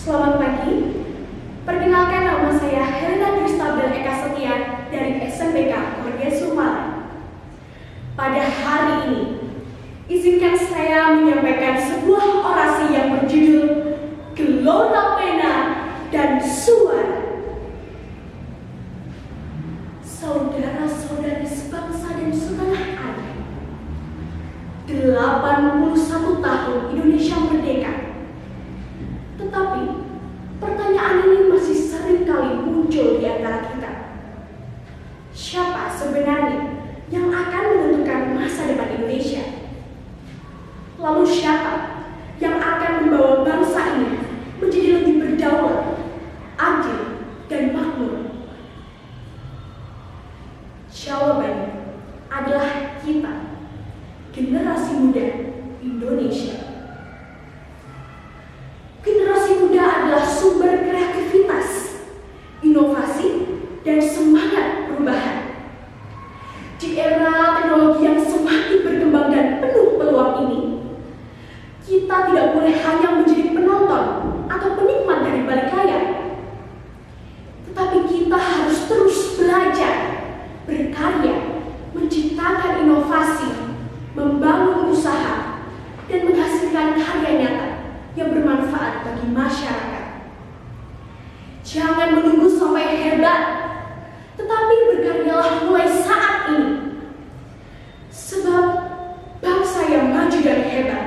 Selamat pagi. Perkenalkan, nama saya Helena Kristabel Eka Setia dari SMPK Kordesu Malang. Pada hari ini, izinkan saya menyampaikan sebuah orasi yang berjudul Gelora Pena dan Suara. Saudara-saudari sebangsa dan setanah air, 81 tahun Indonesia merdeka. Tetapi pertanyaan ini masih sering kali muncul di antara kita. Siapa sebenarnya yang akan menentukan masa depan Indonesia? Lalu siapa yang akan membawa bangsa ini menjadi lebih berdaulat, adil, dan makmur? Jawabannya adalah kita, generasi muda Indonesia. Generasi muda adalah sumber kreativitas, inovasi, dan semangat perubahan. Di era teknologi yang semakin berkembang dan penuh peluang ini, kita tidak boleh hanya menjadi penonton atau penikmat dari balik layar, tetapi kita harus terus belajar, berkarya, menciptakan inovasi, membangun usaha, dan menghasilkan karya nyata yang bermanfaat bagi masyarakat. Jangan menunggu sampai hebat, tetapi berkaryalah mulai saat ini. Sebab bangsa yang maju dan hebat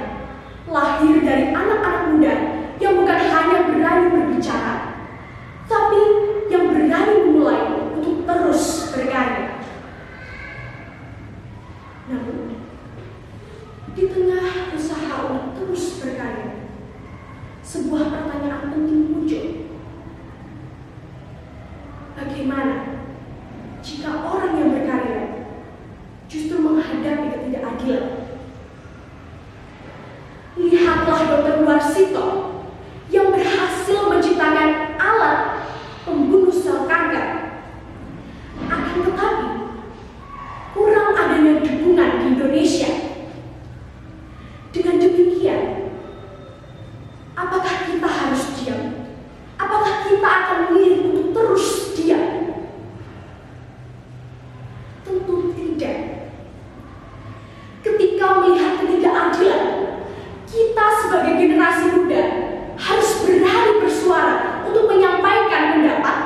lahir dari anak-anak muda yang bukan hanya berani berbicara, tapi yang berani memulai untuk terus berkarya. Namun, di tengah usaha untuk terus berkarya, sebuah pertanyaan penting muncul. Bagaimana jika orang yang berkarya justru menghadapi ketidakadilan? Lihatlah Dr. Warsito yang berhasil menciptakan alat pembunuh sel kanker. Akan tetapi, kurang adanya dukungan di Indonesia. Dengan demikian, apakah kita harus diam? Apakah kita akan memilih untuk terus diam? Tentu tidak. Ketika melihat ketidakadilan, kita sebagai generasi muda harus berani bersuara untuk menyampaikan pendapat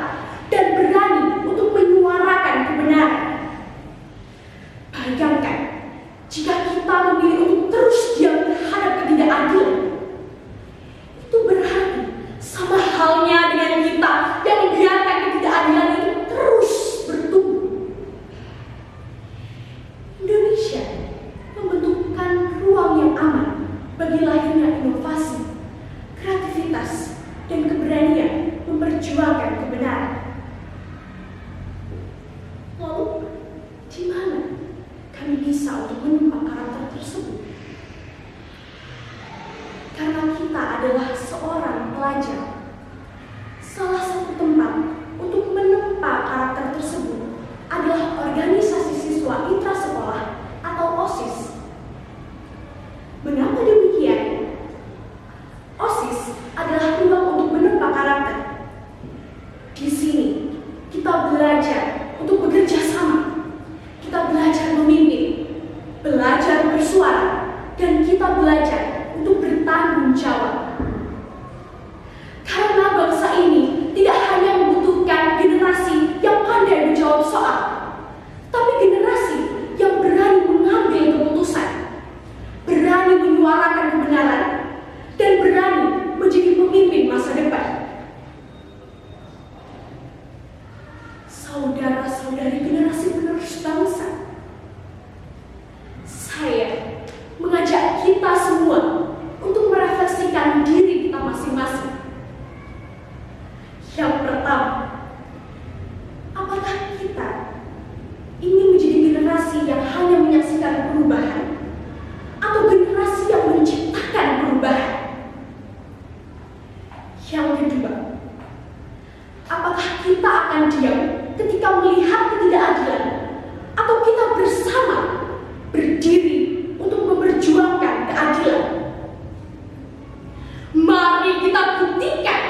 dan berani untuk menyuarakan kebenaran. Bayangkan, jika kita memilih untuk terus diam terhadap ketidakadilan, itu berarti sama halnya dengan kita yang membiarkan ketidakadilan itu terus bertumbuh. Indonesia membentukkan ruang yang aman bagi lahirnya inovasi, kreativitas, dan keberanian memperjuangkan kebenaran. Lalu, di mana kami bisa untuk menimpa karakter tersebut? Karena kita adalah seorang pelajar, salah satu tempat untuk menempa karakter tersebut adalah organisasi siswa intrasekolah atau OSIS. Mengapa demikian? OSIS adalah ruang untuk menempa karakter. Di sini kita belajar untuk bekerja sama, kita belajar memimpin, belajar bersuara, dan kita belajar untuk bertanggung jawab. Karena bangsa ini tidak hanya membutuhkan generasi yang pandai menjawab soal, tapi generasi yang berani mengambil keputusan, berani menyuarakan kebenaran, dan berani menjadi pemimpin masa depan. Saudara-saudari generasi penerus bangsa, saya mengajak kita semua untuk merefleksikan diri kita masing-masing. Yang pertama, apakah kita ingin menjadi generasi yang hanya menyaksikan perubahan atau generasi yang menciptakan perubahan? Yang kedua, apakah kita akan diam ketika melihat ketidakadilan atau kita bersama berdiri untuk memperjuangkan keadilan? Mari kita buktikan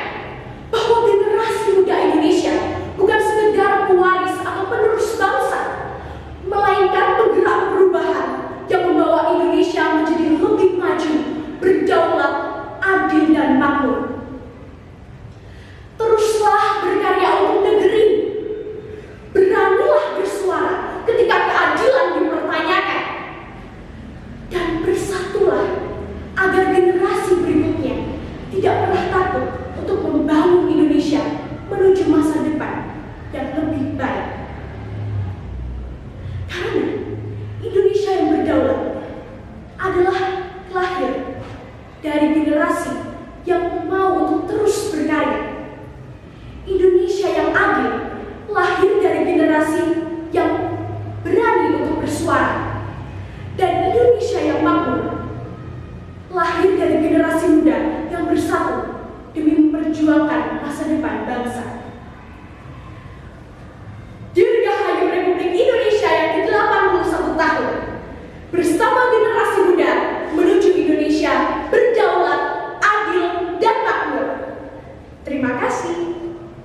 yang mau untuk terus berkarya. Indonesia yang adil lahir dari generasi yang berani untuk bersuara. Dan Indonesia yang makmur lahir dari generasi muda yang bersatu demi memperjuangkan masa depan bangsa.